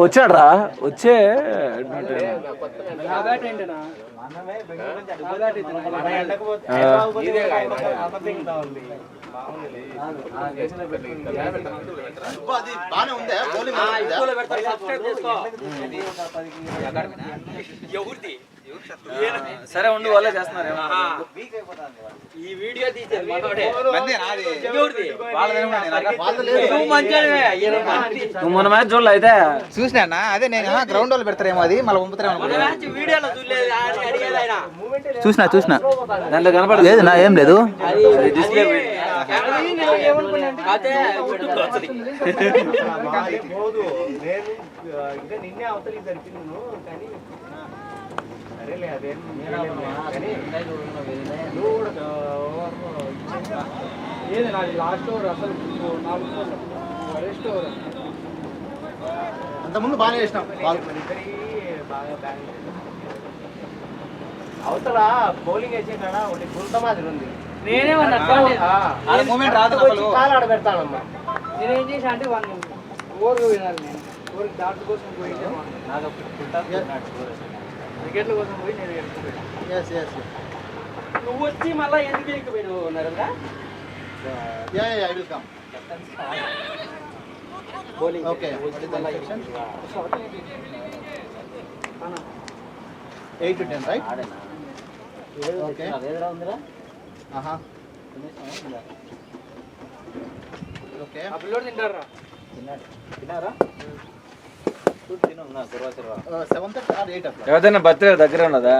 వచ్చాడ్రా వచ్చే సరే ఉండు వాళ్ళే చేస్తున్నారు ఈ వీడియో మొన్న మ్యాచ్ చూడలే అయితే చూసినా అదే నేను గ్రౌండ్ వాళ్ళు పెడతారేమో అది మళ్ళీ పంపుతారేమో చూసిన దాంట్లో కనపడలేదు నా ఏం లేదు డిస్ప్లే నిన్నే అవతలికి జరిపింది కానీ సరేలే అదే ఏది నాది లాస్ట్ ఓవర్ అసలు 4 ఫస్ట్ ఓవర్ అంతకుముందు బాగానే చేసినాం బాగా అవతల బౌలింగ్ వేసే కాడ ఒకటి గుంత మాదిరి ఉంది నేనే మూమెంట్ రాదు కాలు ఆడ పెడతానమ్మా నేనేం చేసా అంటే వన్ ఓవర్ వినాలి నేను ఓవర్ డాట్ కోసం పోయి వికెట్ల కోసం పోయి నేను నువ్వు వచ్చి మళ్ళీ ఎందుకు ఎక్కిపోయినావు ఉన్నారా bowling okay what is the section 8 to 10 right okay adera undra aha okay ఆ పిల్లోడు తింటారా తిన్నారా seventh or 8 o'clock ఎవరైనా బర్త్డే దగ్గర ఉన్నదా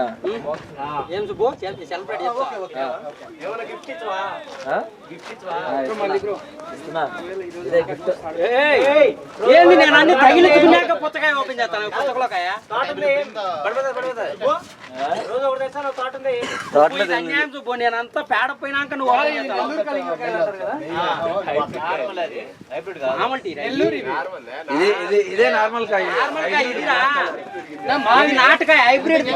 ఏం సుబ్బు సెలబ్రేట్ చేస్తా ఏమైనా గిఫ్ట్ ఇచ్చవా గిఫ్ట్ ఇచ్చవా మళ్ళీ బ్రో ఇస్తున్నా ఇదే గిఫ్ట్ ఏంది నేను అన్ని తగిలించుకున్నాక పుచ్చకాయ ఓపెన్ చేస్తాను పుచ్చకలోకాయ తోటంది పడిపోతా రోజు ఒకటి తెచ్చాను తోటంది తోటలో అన్యాయం సుబ్బు నేను అంతా పేడ పోయినాక నువ్వు నెల్లూరు కలింగకాయ అంటారు కదా నార్మల్ అది హైబ్రిడ్ కాదు నార్మల్ టీ నెల్లూరు ఇదే నార్మల్ కాయ మాది నాటకాయ హైబ్రిడ్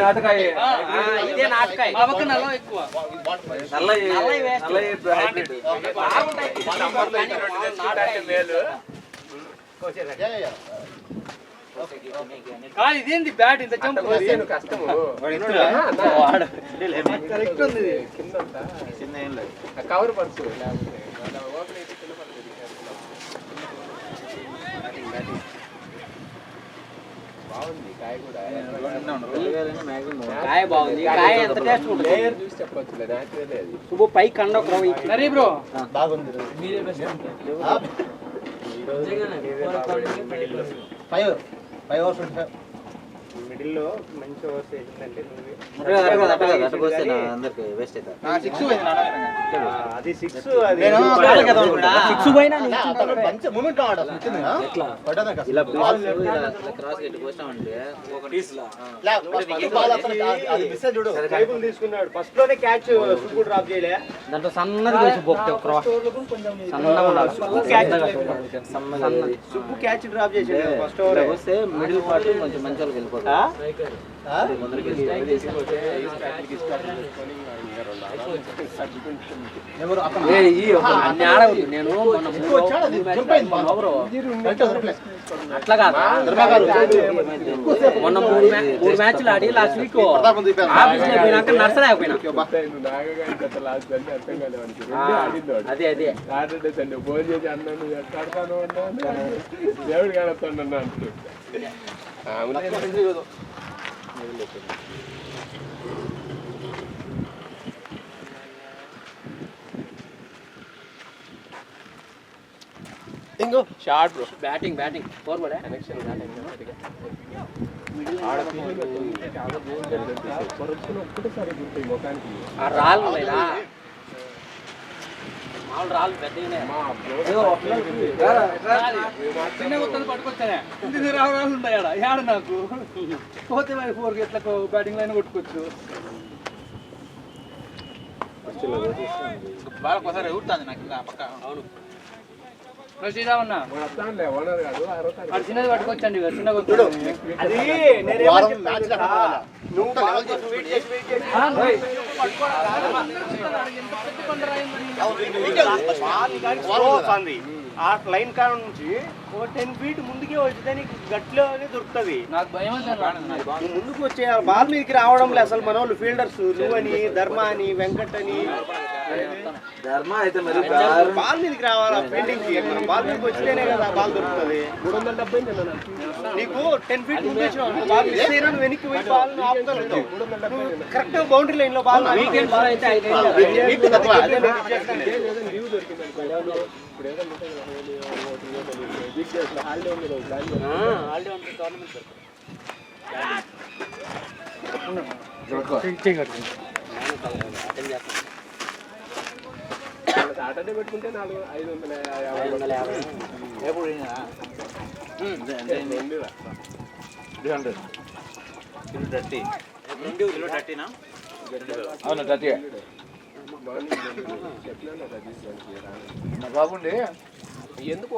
నాటకాయ ఇదే నాటకాయ అవక నల్ల ఎక్కువ నల్ల హైబ్రిడ్ ఇదేంది బ్యాట్ ఇంత కష్టము కరెక్ట్ ఉంది చిన్న ఏం లేదు కవర్ పర్సు బాగుంది కాయ కూడా కాయ బాగుంది కాయ ఎంత టేస్ట్ ఉంటుంది లేయర్ చూసి చెప్పొచ్చు నేచురల్ అది సుబ్బు పై కండ ఒక రవ్వ ఇచ్చి సరే బ్రో బాగుంది మీరే బెస్ట్ ఫైవ్ ఓవర్స్ మిడిల్ లో మంచి ఓవర్స్ వేసిందంటే అది 6 అది 6 పోయినా మంచి మూమెంట్ ఆడాలి ఎట్లా ఇలా క్రాస్ గెట్ పోస్తామంటే ఒక పీస్ లా అది మిస్ చూడు టేబుల్ తీసుకున్నాడు ఫస్ట్ లోనే క్యాచ్ సుబ్బు డ్రాప్ చేయలే దాంట్లో సన్నది వేసి బొక్కే క్రాస్ సన్నగా ఉండాలి సుబ్బు క్యాచ్ డ్రాప్ చేసాడు ఫస్ట్ ఓవర్ వస్తే మిడిల్ పార్ట్ కొంచెం మంచి వాళ్ళకి వెళ్ళిపోతా నేను అట్లా కాదు మొన్న 3 మ్యాచ్లు ఆడి లాస్ట్ వీక్ ఆఫీస్ అయిపోయినాక నర్సరీ అయిపోయినా అదే ఫోన్ చేసి అన్నాను ఎట్లాడతాను అన్నా దేవుడు కానొస్తాను అన్నా అంటు ఇంగో short bro batting forward connection ఆ రాళ్ళు ఉన్నాయిరా మామూలు రాళ్ళు పెద్దగానే పట్టుకొచ్చానే ఇంటి రాళ్ళు ఉన్నాయాడ ఏడ నాకు పోతే 4 ఎట్లా బ్యాటింగ్ లైన్ కొట్టుకోవచ్చు బాగా ఒకసారి ఊరుతుంది నాకు పక్క అవును శ్రీరామన్న వస్తానులే ఓనర్ కాదు అది చిన్నది పట్టుకొచ్చండి చిన్నగా అది ఆ లైన్ కాడ నుంచి 10 feet ముందుకే వచ్చితే నీకు గట్లోనే దొరుకుతుంది. నాకు భయం నువ్వు ముందుకు వచ్చే బాల్ మీదకి రావడంలే అసలు మన వాళ్ళు ఫీల్డర్స్ నువ్వని ధర్మ అని వెంకట్ అని ధర్మ అయితే మరి బాల్ మీదకి రావాలా ఫీల్డింగ్ కి మనం బాల్ మీదకి వచ్చితేనే కదా బాల్ దొరుకుతుంది. 370 నీకు 10 feet ముందు వచ్చినావు బాల్ మిస్ అయినా నువ్వు వెనక్కి పోయి బాల్ ఆపుతావు. కరెక్ట్ బౌండరీ లైన్ లో బాల్ సాటర్డే పెట్టుకుంటే 550 అవును 30 బాగుండి ఎందుకు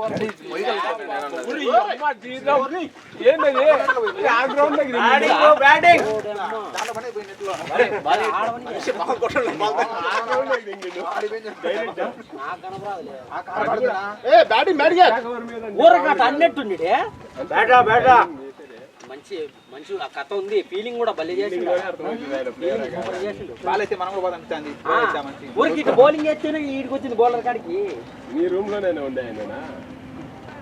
ఏంటది ఆ గ్రౌండ్ ఊరకట్ట అన్నట్టుండి మంచి మంచి ఆ కథ ఉంది ఫీలింగ్ కూడా భలే చేసిండు బాలైతే మనం కూడా పోదాం ఊరికి ఇటు బౌలింగ్ చేస్తేనే ఈడికి వచ్చింది బౌలర్ కాడికి మీ రూమ్ లోనే ఉండే ఆయన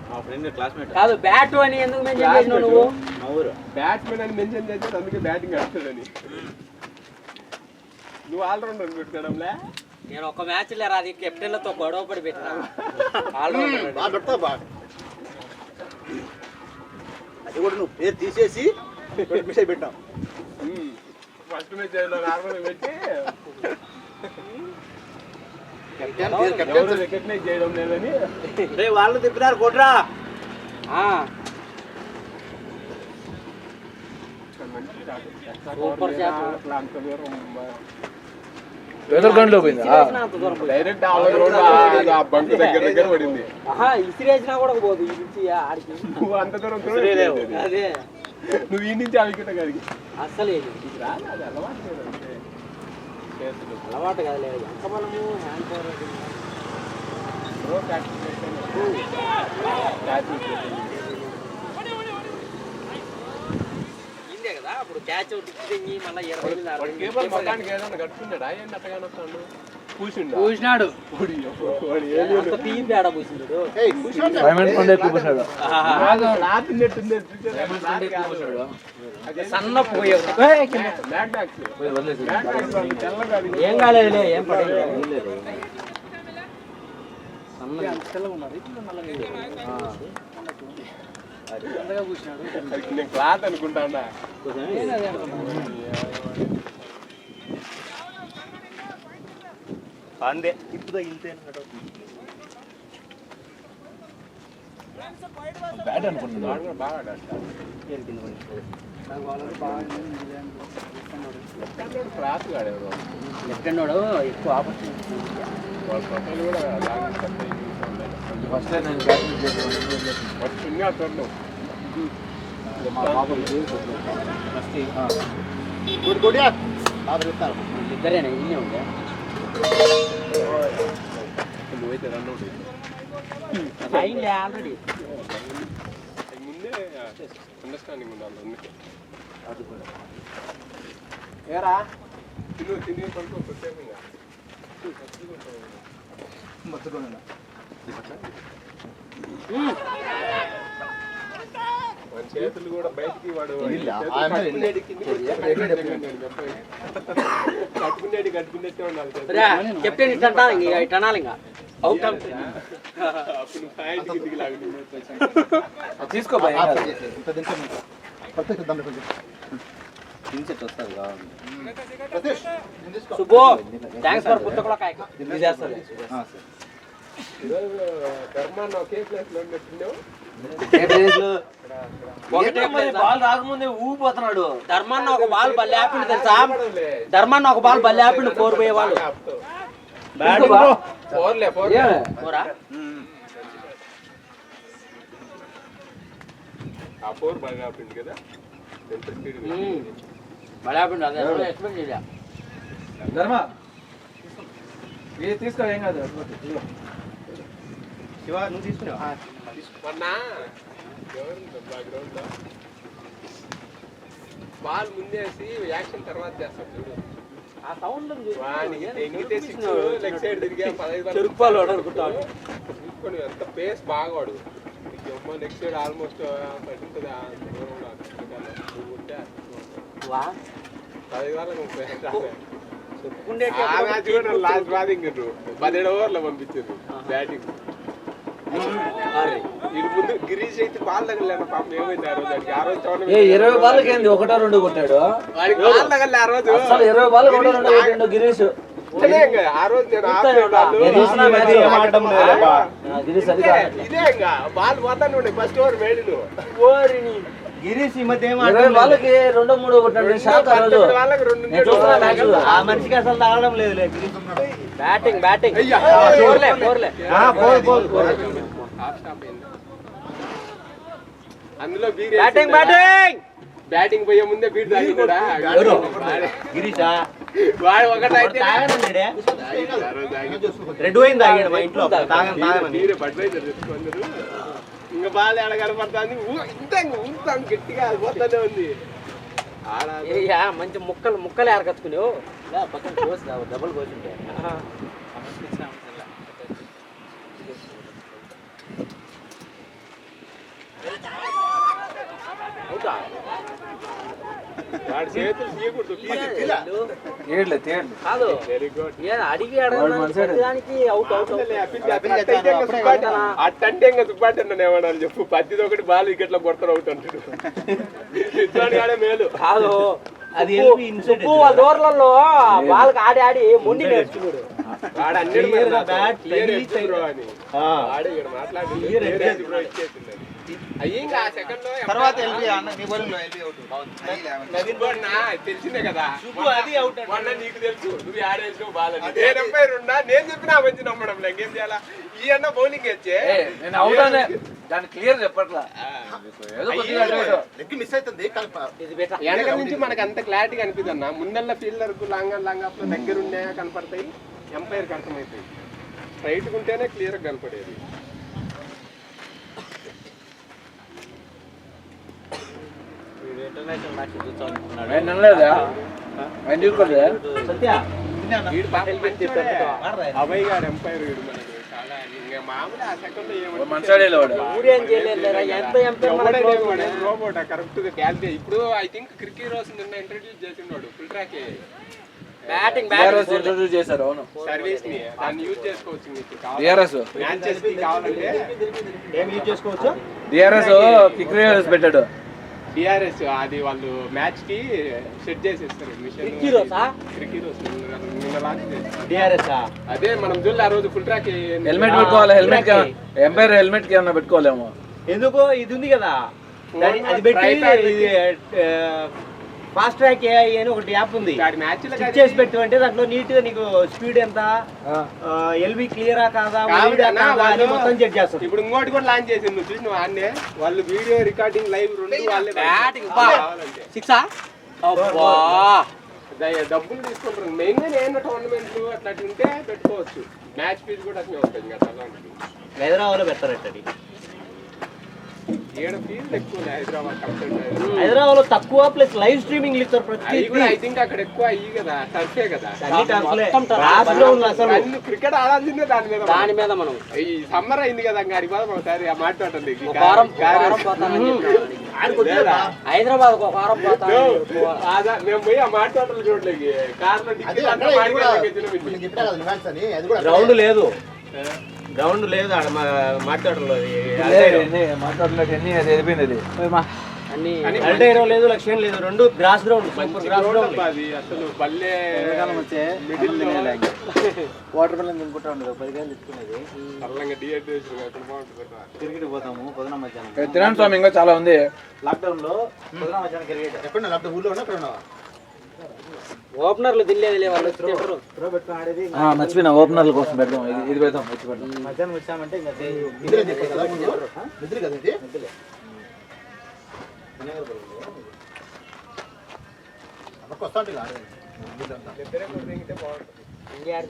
మా ఫ్రెండ్ క్లాస్మేట్ కాదు బ్యాట్ అని ఎందుకు మెన్షన్ చేసినావు నువ్వు మా ఊరు బ్యాట్స్మెన్ అని మెన్షన్ చేస్తే అందుకే బ్యాటింగ్ ఆడుతుందని నువ్వు ఆల్రౌండర్ అని పెట్టుకోవడంలే నేను ఒక మ్యాచ్ లేరా అది కెప్టెన్లతో గొడవ పడి పెట్టినా ఆల్రౌండర్ అది కూడా నువ్వు పేరు తీసేసి మిస్ అయి పెట్టాం. ఫస్ట్ మ్యాచ్ నార్మల్ పెట్టి ఎవరు రికగ్నైజ్ చేయడం లేదని వాళ్ళు తిప్పినారు కొట్రా సూపర్ షాట్ డైరెక్ట్ బంక్ దగ్గర పడింది ఇసిరేసినా కూడా పోదు ఈ నుంచి ఆడికి నువ్వు అంత దూరం అదే నువ్వు ఈ నుంచి ఆవికిట గారికి అస్సలు అది అలవాటు కదలే ఎంత బలము హ్యాండ్ పవర్ ఇందే కదా అప్పుడు క్యాచ్ అవుట్ ఇచ్చి మళ్ళీ 20 మొత్తానికి ఏదైనా కట్టుకున్నాడా ఏంటి అట్టగానే వస్తాడు పూసినాడు తీయి తేడా పూసినాడు సన్న పోయే ఏం కాలేదులే ఏం పడలేదు క్లాత్ అనుకుంటా అందే ఇప్పుడు ఇంతే బ్యాట్ అనుకుంటున్నాను బాగా క్లాత్ కాడేవారు లెఫ్ట్ హ్యాండ్ ఎక్కువ ఆపర్చునిటీ వాళ్ళ ప్రొఫైల్ కూడా ఫస్ట్ నేను చిన్నగా చూడడం ఇద్దరేనా ఇన్నే ఉందా నువ్వైతే రన్ అవుట్ అయింది ఆల్రెడీ ముందే అండర్స్టాండింగ్ ఉండాలి ఏరా తిని పడుకో ప్రత్యేకంగా మన చేతులు కూడా బయటికి వాడు కట్టుకునేట్టే ఉండాలి కెప్టెన్ ఇట్లా ఇట్లా అనాలి ఇంకా అవుట్ అప్పుడు ప్యాంట్ కిందికి లాగి తీసుకో సుబ్బు థ్యాంక్స్ ఫర్ పుస్తకం ధర్మాన్ని ఒకే ప్లేస్ లో పెట్టినావు బాల్ రాకముందే ఊపిపోతున్నాడు ధర్మాన్న ఒక బాల్ బల్లి ఆపిండు తెలుసా ధర్మాన్న ఒక బాల్ బల్లి ఆపిండు 4 పోయేవాళ్ళు ఆ 4 బాగా ఆపింది కదా ఎంత స్పీడ్ బడాపిండి అదే ఎక్స్పెక్ట్ చేయలే ధర్మ ఇది తీసుకో ఏం కాదు శివ నువ్వు తీసుకున్నావా మొన్న గ్రౌండ్ లో బాల్ ముందేసి యాక్షన్ తర్వాత చేస్తాడు చూడు ఆ సౌండ్ వానికి తెంగితే 6 లెగ్ సైడ్ తిరిగా 15 చెరుకుపాలు అనుకుంటాను చూసుకొని ఎంత పేస్ బాగాడు అమ్మ లెగ్ సైడ్ ఆల్మోస్ట్ పడుతుందా వా 15 వాళ్ళకి 30 చెప్పుకుండే ఆ మ్యాచ్ కూడా లాస్ట్ బ్యాటింగ్ 17 ఓవర్లో పంపించారు బ్యాటింగ్ వీడు ముందు గిరీష్ అయితే బాల్ తగలేను పాపం ఏమైంది ఆ రోజు ఆ రోజు 20 బాల్కి ఏంది 1-2 కొట్టాడు వాడికి బాల్ తగలే ఆ రోజు అసలు 20 బాల్ 1-2 కొట్టిండు గిరీష్ ఆ రోజు నేను గిరీష్ అది కాదు. ఇదే ఇంకా బాల్ పోతాను ఫస్ట్ ఓవర్ వేడిను గిరీష్ ఈ మధ్య 20 బాల్కి 2-3 కొట్టాడు షాక్ ఆ రోజు వాళ్ళకి 2 నేను చూస్తున్నా మ్యాచ్ ఆ మనిషికి అసలు తాగడం లేదు బ్యాటింగ్ బ్యాటింగ్ అందులో బ్యాటింగ్ బ్యాటింగ్ బ్యాటింగ్ పోయే ముందే బీట్ తాగినాడా గిరీషా వాడు ఒకటైతే రెడ్ వైన్ తాగాడు మా ఇంట్లో తాగని మీరే బడ్వైజర్ తెచ్చుకున్నారు ఇంకా బాల్ ఎడ కనపడుతుంది ఊపుతాను గట్టిగా పోతానే ఉంది మంచి ముక్కలు ఏరకచ్చుకునేవు పక్కన కోసి డబుల్ కోసి ఉంటాయి వాడి చేతులు తీయకూడదు కాదు వెరీ గుడ్ అడిగి అడగడానికి అవుట్ అవుట్ అట్టంటే ఇంకా దుబ్బాటన్నాను ఏమన్నా చెప్పు 10 ఒకటి బాల్ వికెట్ లో కొడతారు అవుట్ అంటాడు ఆడే మేలు కాదు అది దూరంలో వాళ్ళకి ఆడి ఆడి మొండి నేర్చుకున్నాడు వాడు అన్ని బ్యాట్ ఆడే ఇక్కడ మాట్లాడి అయ్యింగా ఆ సెకండ్ లో తర్వాత ఎల్బీ అన్న నీ బౌలింగ్ లో ఎల్బీ అవుట్ నవీన్ బోర్నా తెలిసిందే కదా అది అవుట్ మొన్న నీకు తెలుసు నువ్వు ఆడేసావు బాల్ అని నేను ఎంపైర్ ఉన్నా నేను చెప్పినా మంచి నమ్మడం ఇంకేం చేయాలా ఈ అన్న బౌలింగ్ వచ్చే నేను అవుట్ అనే దాని క్లియర్ చెప్పట్లా ఏదో కొద్దిగా లెగ్ మిస్ అవుతుంది ఇది బెటర్ వెనక నుంచి మనకు అంత క్లారిటీ కనిపిస్తుంది అన్న ముందల్ల ఫీల్డర్ కు లాంగ్ అప్ లో దగ్గర ఉన్నాయా కనపడతాయి ఎంపైర్ కి అర్థమవుతాయి స్ట్రైట్ ఉంటేనే క్లియర్ గా కనపడేది ఇంటర్నేషనల్ మ్యాచ్ చూస్తాను సత్య వీడు పాపం మంచోడే. అభయ్ గారు ఎంపైర్ వీడు మనకు చాలా ఇంకా మామూలు ఆ సెకండ్ ఊరేం చేయలేదురా ఎంత రోబోట్ కరెక్ట్ గా క్యాల్కులేట్ ఇప్పుడు ఐ థింక్ క్రికెట్ రోజు నిన్న ఇంట్రడ్యూస్ చేసినాడు ఫుల్ ట్రాక్ బ్యాటింగ్ ఇంట్రడ్యూస్ చేశారు అవును సర్వీస్ ని దాన్ని యూజ్ చేసుకోవచ్చు మీకు డిఆర్ఎస్ మ్యాచెస్ కి కావాలంటే ఏం యూజ్ చేసుకోవచ్చు డిఆర్ఎస్ కిక్ రివర్స్ పెట్టాడు డిఆర్ఎస్ అది వాళ్ళు మ్యాచ్ కి సెట్ చేసేస్తారు మిషన్ క్రికెట్ రోజు నిన్న లాంచ్ చేస్తారు డిఆర్ఎస్ అదే మనం చూడాలి ఆ రోజు ఫుల్ ట్రాక్ హెల్మెట్ పెట్టుకోవాలి హెల్మెట్ ఎంపైర్ హెల్మెట్ కి ఏమన్నా పెట్టుకోలేము ఎందుకు ఇది ఉంది కదా అది పెట్టి ఫాస్ట్ ట్రాక్ ఏఐ అని ఒకటి యాప్ ఉంది మ్యాచ్ చెక్ చేసి పెట్టు అంటే దాంట్లో నీట్ గా నీకు స్పీడ్ ఎంత ఎల్బీ క్లియరా కాదా అని మొత్తం చెక్ చేస్తారు. ఇప్పుడు ఇంకోటి కూడా లాంచ్ చేసింది నువ్వు చూసిన వాడినే వాళ్ళు వీడియో రికార్డింగ్ లైవ్ 2 వాళ్ళే బ్యాటింగ్ సిక్సా డబ్బులు తీసుకుంటారు మెయిన్ గా నేను టోర్నమెంట్లు అట్లా ఉంటే పెట్టుకోవచ్చు మ్యాచ్ ఫీజు కూడా అట్లే ఉంటుంది ఇంకా అలాంటివి హైదరాబాద్ లో పెడతారట ఏడు ఫీజులు ఎక్కువ హైదరాబాద్ హైదరాబాద్ లో తక్కువ ప్లస్ లైవ్ స్ట్రీమింగ్ ఇస్తారు ప్రతి ఐ థింక్ అక్కడ ఎక్కువ అయ్యి కదా టర్ఫే కదా అసలు క్రికెట్ ఆడాల్సిందే దాని మీద మనం ఈ సమ్మర్ అయింది కదా ఇంకా అడిగిపోదాం ఒకసారి ఆ మాట్లాడండి హైదరాబాద్ ఒక వారం పోతాను మేము పోయి ఆ మాట్లాడాలి చూడలేకి కార్లో గ్రౌండ్ లేదు గ్రౌండ్ లేదు ఆడ మాట్లాడలేదు అన్ని అల్టైరో లేదు లక్ష్యం లేదు రెండు గ్రాస్ గ్రౌండ్ గ్రాస్ గ్రౌండ్ అది అసలు పల్లె వాటర్ మిలన్ తినుకుంటా ఉండదు 10 గంటలు ఇచ్చుకునేది అల్లంగా డిహైడ్రేషన్ ఎక్కడ బాగుంటుంది క్రికెట్ పోతాము పొద్దున మధ్యాహ్నం తినండి స్వామి ఇంకా చాలా ఉంది లాక్డౌన్ లో పొద్దున మధ్యాహ్నం క్రికెట్ ఎక్కడ లాక్డౌన్ ఊళ్ళో ఉన్నా అక్కడ ఓపెనర్లు దిల్లేదు వాళ్ళు త్రో పెట్టుకుని ఆడేది మర్చిపోయినా ఓపెనర్ల కోసం పెడదాం ఇది పెడదాం మధ్యాహ్నం వచ్చామంటే ఇంకా నిద్ర కదా ఇది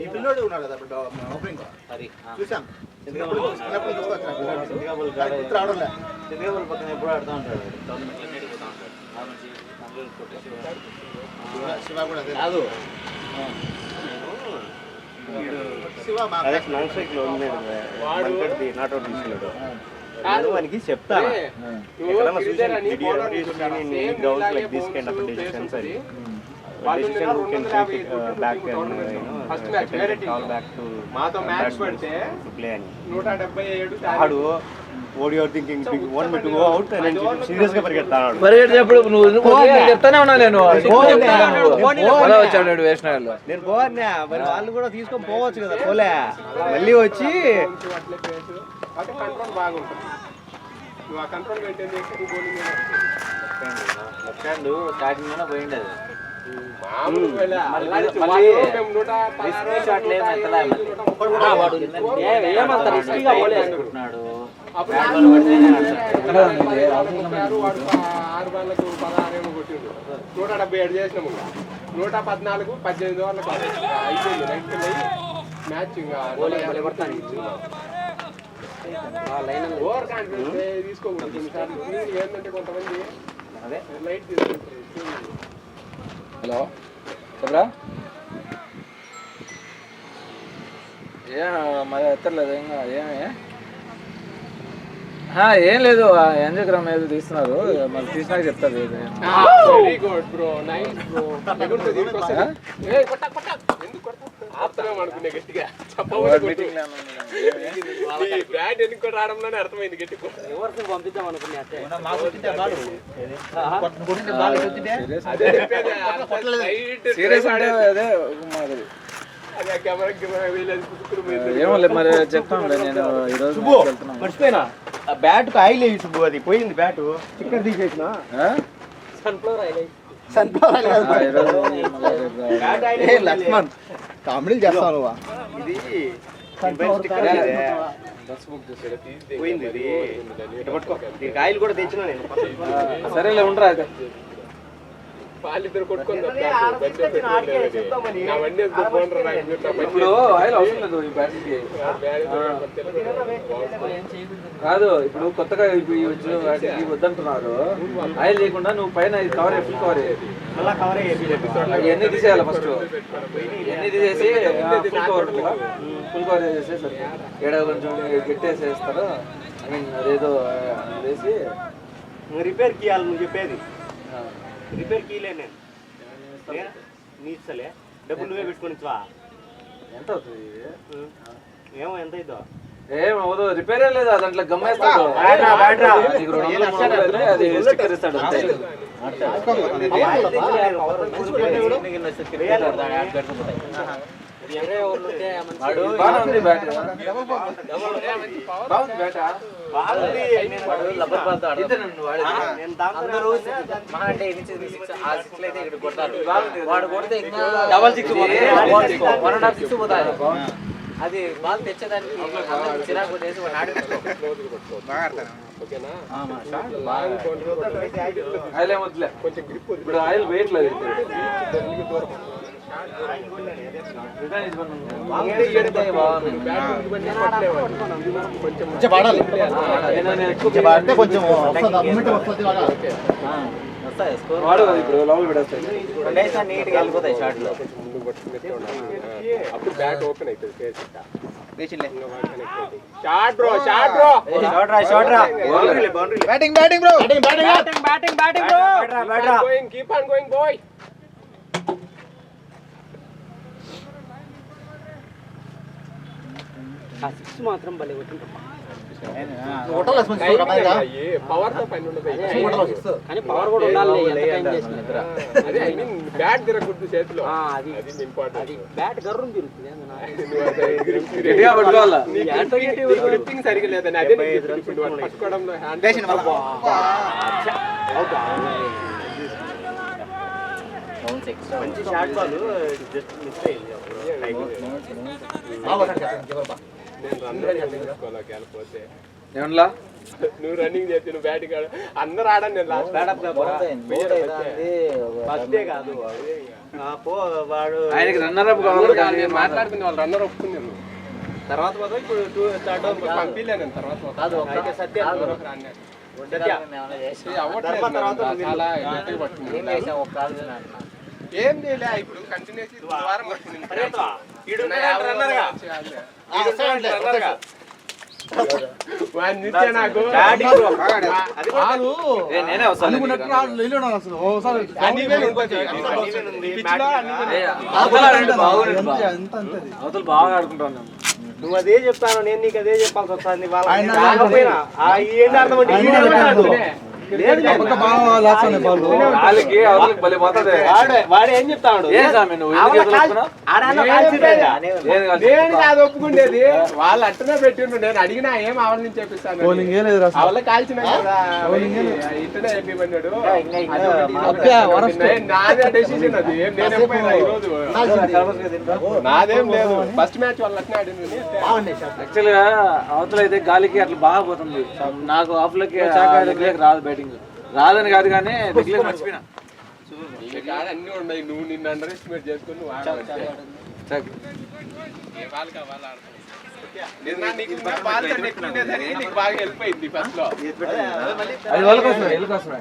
ఈ పిల్లోడు ఉన్నాడు కదా ఓపెనింగ్ చూసాం రావడం సింగపూర్ పక్కన ఎప్పుడు ఆడుతూ ఉంటాడు టోర్నమెంట్లో నేర్చుకుంటూ ఉంటాడు శివ కూడా అదే కాదు వానికి చెప్తా మాతో మ్యాచ్ పడితే 177 ఆడు ఓడియోర్ thinking one might go out serious గా పరిగెత్తాడు. పరిగెట్టేప్పుడు నువ్వు చెప్తానే ఉన్నా నేను వచ్చాడు వేసినాడు నేను పోవన్నా మరి వాళ్ళు కూడా తీసుకొని పోవచ్చు కదా పోలే మళ్ళీ వచ్చి కంట్రోల్ బాగుంటుంది. నువ్వు ఆ కంట్రోల్ మెయింటైన్ చేస్తే బౌలింగ్ స్టార్టింగ్ లోనే పోయింది అది చేసినాము 114 18 ఓవర్లకు అయిపోయింది. నైట్ మ్యాచ్ ఓవర్ కాన్ఫిడెన్స్ తీసుకోకూడదు. కొన్నిసార్లు ఏంటంటే కొంతమంది లైట్ తీసుకుంటారు. హలో చెప్పరా మరి ఎత్తలేదు ఏం లేదు ఎంజగ్రామ్ ఏదో తీస్తున్నారు మళ్ళీ తీసినాక చెప్తారు very good bro nice bro. అనుకునే గట్టిగా బ్యాట్ ఎన్ని కూడా రావడంలోనే అర్థమైంది గట్టి ఎవరికి పంపిద్దాం అనుకున్నా ఏమో మరి చెప్తాను నేను ఈరోజు మర్చిపోయినా ఆ బ్యాట్ కు ఆయిల్ వేయి సుబ్బు, అది పోయింది బ్యాట్ చిక్కర్ తీసేసిన లక్ష్మణ్ కామెడీలు చేస్తావు నువ్వు. ఇది పోయింది ఇది ఇటు పట్టుకో. దీనికి ఆయిల్ కూడా తెచ్చినా నేను. సరేలే ఉండరా అయితే వాళ్ళిద్దరు కొట్టుకొని ఇప్పుడు ఆయిల్ అవసరం లేదు ఈ బ్యాటరీకి కాదు. ఇప్పుడు కొత్తగా ఇవి వచ్చిన వాటికి వద్దంటున్నారు. ఆయిల్ లేకుండా నువ్వు పైన ఇది కవర్ ఫుల్ కవర్ ఇవన్నీ తీసేయాలి. ఫస్ట్ ఇవన్నీ తీసేసి ఫుల్ కవర్ చేసేసి సరే ఏడ కొంచెం గట్టేసేస్తారు. ఐ మీన్ అదేదో వేసి రిపేర్ కీయాలి నువ్వు చెప్పేది. రిపేర్ కీలే నేను నీ ఇస్తలే డబ్బులు నువ్వే పెట్టుకొని ఇచ్చవా? ఎంత అవుతుంది? ఏమో ఎంత అవుతుందో ఏమవుదు. రిపేర్ లేదా దాంట్లో గమ్మేస్తాడు. అది స్టిక్కర్ ఇస్తాడు అంతే. బాగుంది బ్యాట్ బాగుంది బ్యాట్ వాడు కొడితే ఇంకా డబల్ 6 1.5 పోతాయి. అది బాల్ తెచ్చేదానికి చిరాకు చేసి వాడు ఆయిల్ ఏమొద్దులే. ఇప్పుడు ఆయిల్ వేయట్లేదు. వాడు ఇప్పుడు లోపల పెట్టేస్తాయి. నీట్గా వెళ్ళిపోతాయి షార్ట్లో. అప్పుడు బ్యాట్ ఓపెన్ అవుతుంది. Batting batting bro keep on going boy. మాత్రం భలే కొట్టింది. పవర్ తో పని ఉండదు కానీ పవర్ కూడా ఉండాలి. అదే ఐ మీన్ బ్యాట్ తిరగకూడదు చేతిలో. అది ఇంపార్టెంట్. బ్యాట్ గర్రం తిరుగుతుంది. గ్రిప్పింగ్ సరిగా లేదని అదే పట్టుకోవడంలో మంచి షార్ట్ బాల్ జస్ట్ మిస్ అయింది. ఏమన్నా నువ్వు రన్నింగ్ చేసి నువ్వు బ్యాటింగ్ ఆడ అందరూ ఆడని నేను లాస్ట్ ఫస్టే కాదు వాడు ఆయనకి రన్నర్ అప్ కావాలి. నేను మాట్లాడుతున్న వాళ్ళు రన్నర్ ఒప్పుకున్నారు తర్వాత మాత్రం ఇప్పుడు థర్డ్ పంపిలే నేను తర్వాత అయితే సత్య చాలా గట్టిగా పట్టుకున్నాను. ఏం చేయలే ఇప్పుడు కంటిన్యూస్ వారం నాకు నేనే వస్తాను. అవతల బాగా ఆడుకుంటాను. నువ్వు అదే చెప్తాను, నేను నీకు అదే చెప్పాల్సి వస్తుంది. ఏంటి అర్థం వాడు ఏం చెప్తాడు? నేను కాదు ఒప్పుకుండేది, వాళ్ళు అట్టనే పెట్టిండ్రు. నేను అడిగినా ఏం ఆవిడ నుంచి చెప్పిస్తాను, అవల్ల కాల్చిన కదా ఇట్టనే చెప్పమన్నాడు. నాదే డెసిషన్ అది, ఏం నేను ఎప్పుడైనా ఈరోజు నాదేం లేదు. ఫస్ట్ మ్యాచ్ వాళ్ళు అట్నే ఆడింది. యాక్చువల్ గా అవతల అయితే గాలికి అట్లా బాగా పోతుంది. నాకు ఆఫ్ లకి రాదు, బ్యాటింగ్ రాదని కాదు కానీ దిగ్లే మర్చిపోయినా. అన్ని ఉన్నాయి, నువ్వు నిన్ను అండర్ ఎస్టిమేట్ చేసుకుని నువ్వు ఆడాలి. నీకు బాగా హెల్ప్ అయింది ఫస్ట్ లో. అది వాళ్ళ కోసమే, వీళ్ళ కోసమే.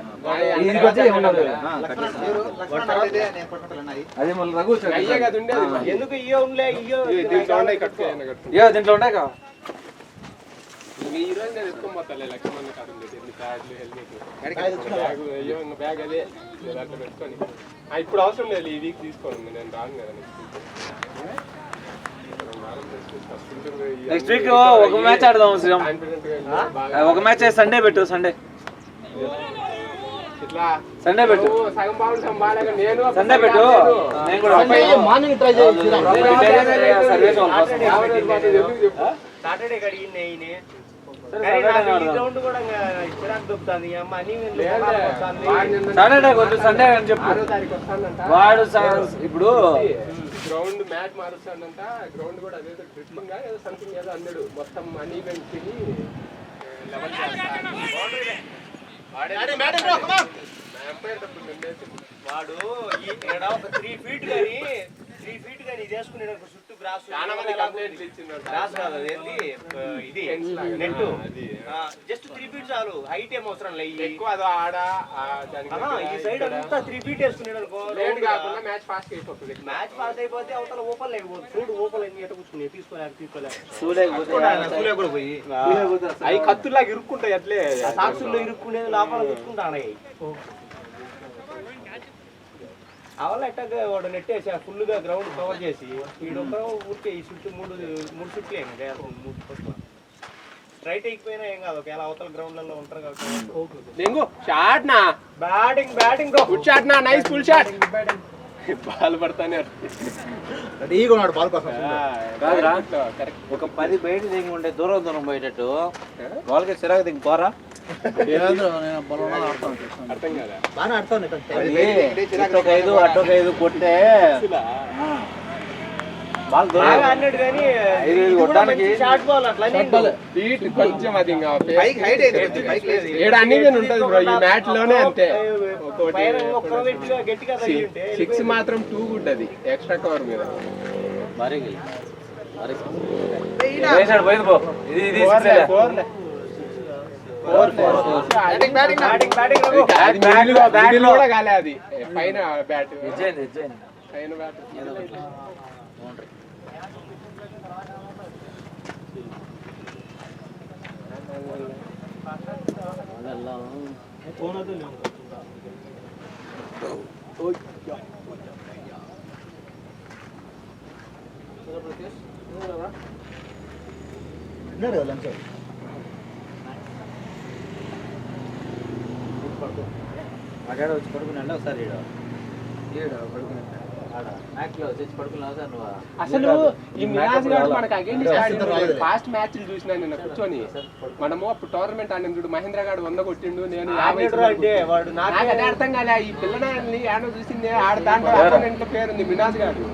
అది మళ్ళీ రఘు అయ్యే కదా ఉండేది. ఎందుకు ఇయ్యో దీంట్లో ఉన్నాయి కట్టుకోవాలి. దీంట్లో ఉంటాయి కదా. ఈ రోజు నేను ఎత్తుకోపోతాను లక్ష్మణ్ కాదు, ఎన్ని బ్యాగ్లు హెల్మెట్ బ్యాగ్ అయ్యో ఇంకా బ్యాగ్ అదే అట్లా పెట్టుకొని. ఇప్పుడు అవసరం లేదు, ఈ వీక్ తీసుకోండి, నేను రాను కదా నెక్స్ట్ వీక్ ఒక మ్యాచ్ ఆడదాం శ్రీరామ్. ఒక మ్యాచ్ సండే పెట్టు, సండే ఇట్లా సండే పెట్టు, సగం బాగుంటాం బాగా. నేను సండే పెట్టు. నేను కూడా మార్నింగ్ ట్రై సాటర్డే కడిగింది. సాటర్డే కొంచెం సండే అని చెప్పు. వాడు ఇప్పుడు గ్రౌండ్ మ్యాచ్ మారుస్తాడంట. గ్రౌండ్ కూడా అదే ట్రిప్పింగ్ ఏదో సంథింగ్ ఏదో అన్నాడు. మొత్తం మనీ పెంచి లెవెల్ వాడు ఒక 3 feet కానీ చేసుకున్నాడు చుట్టూ గ్రాస్. చాలా మంది కంప్లైంట్లు ఇచ్చినారు. గ్రాస్ కాదు అదేంటి ఇది నెట్, జస్ట్ 3 feet చాలు, హైట్ ఏం అవసరం లేదు ఎక్కువ. అది ఆడ ఈ సైడ్ అంతా 3 feet వేసుకున్నాడు అనుకో, లేట్ కాకుండా మ్యాచ్ ఫాస్ట్ అయిపోతుంది. మ్యాచ్ పాస్ అయిపోతే అవతల ఓపెన్ లేకపోతే చూడు, ఓపెన్ ఎన్ని ఎట్ట కూర్చుని తీసుకోలేక అవి కత్తులాగా ఇరుక్కుంటాయి. అట్లే సాక్షుల్లో ఇరుక్కునేది లోపల కూర్చుంటాను. అవల్ల ఎట్టగా వాడు నెట్టేసి ఫుల్ గా గ్రౌండ్ కవర్ చేసి వీడొక ఊరికే ఈ చుట్టూ మూడు చుట్లే స్ట్రైట్ అయిపోయినా ఏం కాదు, ఒకవేళ అవతల గ్రౌండ్లలో ఉంటారు కాబట్టి. షాట్ నా బ్యాటింగ్ గుడ్ షాట్ నా, నైస్ ఫుల్ షాట్. బాల్ పడతానే బాల్ కోసం ఒక 10 బయట దిగి ఉంటే దూరం పోయేటట్టు వాళ్ళకి చిరాకు దిగి పోరా. అర్థం కదా. బాగా ఆడుతాను అటొక 5 కొట్టే అన్నాడు కానీ షార్ట్ బాల్ అట్లా బీట్ కొంచెం అది అన్ని ఉంటది బ్రో ఈ మ్యాచ్ లోనే. అంతే గట్టిగా 6 మాత్రం 2 గుడ్. అది ఎక్స్ట్రా కవర్ మీద కూడా కాలే. అది పైన బ్యాట్ పైన బ్యాట్ అక్కడ వచ్చి పడుకున్నా ఒకసారి అసలు ఈ మ్యాచ్ మనకు అగైన్స్ ఫాస్ట్ మ్యాచ్లు చూసినా నిన్న కూర్చొని. మనము అప్పుడు టోర్నమెంట్ ఆడిన చూడు, మహేంద్ర గారు 100 కొట్టిండు, నేను 50. అంటే వాడు నాకు అదే అర్థం కాలే. ఈ పిల్లనాన్ని ఆడ చూసింది ఆడ దాంట్లో పేరుంది మినాజ్ గారు.